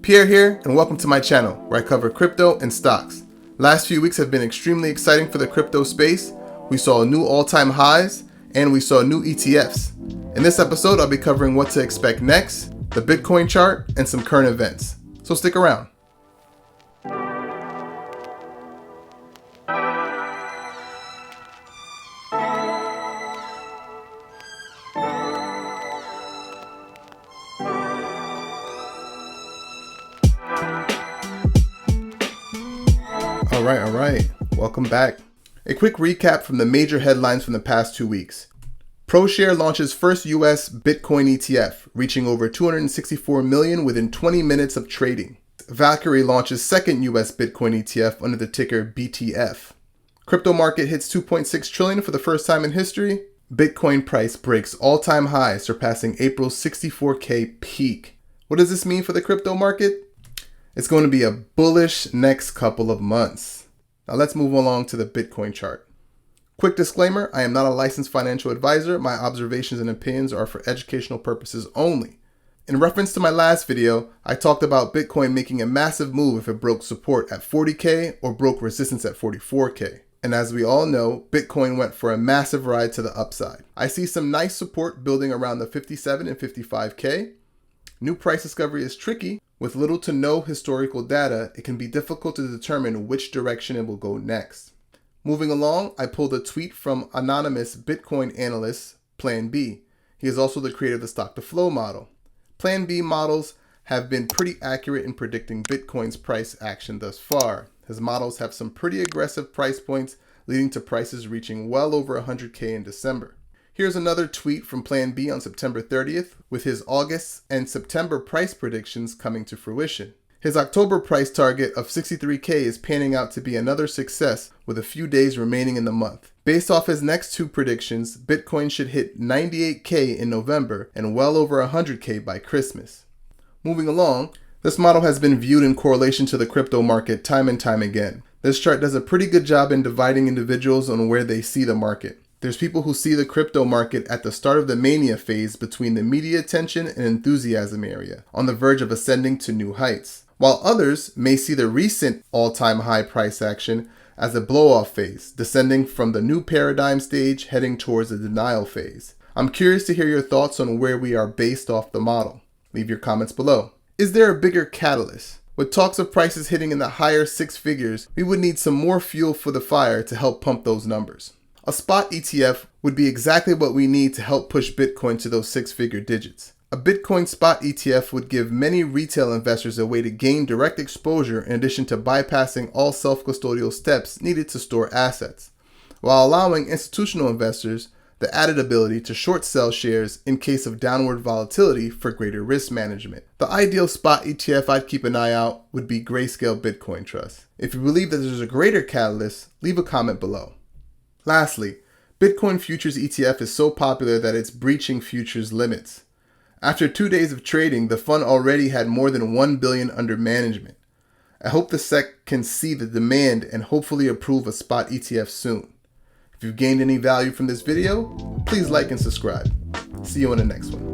Pierre here, and welcome to my channel, where I cover crypto and stocks. Last few weeks have been extremely exciting for the crypto space. We saw new all-time highs, and we saw new ETFs. In this episode, I'll be covering what to expect next, the Bitcoin chart, and some current events. So stick around. All right. Welcome back. A quick recap from the major headlines from the past 2 weeks. ProShare launches first US Bitcoin ETF, reaching over 264 million within 20 minutes of trading. Valkyrie launches second US Bitcoin ETF under the ticker BTF. Crypto market hits 2.6 trillion for the first time in history. Bitcoin price breaks all-time high, surpassing April's 64K peak. What does this mean for the crypto market? It's going to be a bullish next couple of months. Now let's move along to the Bitcoin chart. Quick disclaimer, I am not a licensed financial advisor. My observations and opinions are for educational purposes only. In reference to my last video, I talked about Bitcoin making a massive move if it broke support at 40K or broke resistance at 44K. And as we all know, Bitcoin went for a massive ride to the upside. I see some nice support building around the 57 and 55K. New price discovery is tricky. With little to no historical data, it can be difficult to determine which direction it will go next. Moving along, I pulled a tweet from anonymous Bitcoin analyst Plan B. He is also the creator of the stock to flow model. Plan B models have been pretty accurate in predicting Bitcoin's price action thus far. His models have some pretty aggressive price points, leading to prices reaching well over 100K in December. Here's another tweet from Plan B on September 30th, with his August and September price predictions coming to fruition. His October price target of 63K is panning out to be another success with a few days remaining in the month. Based off his next two predictions, Bitcoin should hit 98K in November and well over 100K by Christmas. Moving along, this model has been viewed in correlation to the crypto market time and time again. This chart does a pretty good job in dividing individuals on where they see the market. There's people who see the crypto market at the start of the mania phase between the media attention and enthusiasm area, on the verge of ascending to new heights, while others may see the recent all-time high price action as a blow-off phase, descending from the new paradigm stage heading towards the denial phase. I'm curious to hear your thoughts on where we are based off the model. Leave your comments below. Is there a bigger catalyst? With talks of prices hitting in the higher six figures, we would need some more fuel for the fire to help pump those numbers. A spot ETF would be exactly what we need to help push Bitcoin to those six-figure digits. A Bitcoin spot ETF would give many retail investors a way to gain direct exposure in addition to bypassing all self-custodial steps needed to store assets, while allowing institutional investors the added ability to short sell shares in case of downward volatility for greater risk management. The ideal spot ETF I'd keep an eye out would be Grayscale Bitcoin Trust. If you believe that there's a greater catalyst, leave a comment below. Lastly, Bitcoin Futures ETF is so popular that it's breaching futures limits. After 2 days of trading, the fund already had more than 1 billion under management. I hope the SEC can see the demand and hopefully approve a spot ETF soon. If you've gained any value from this video, please like and subscribe. See you in the next one.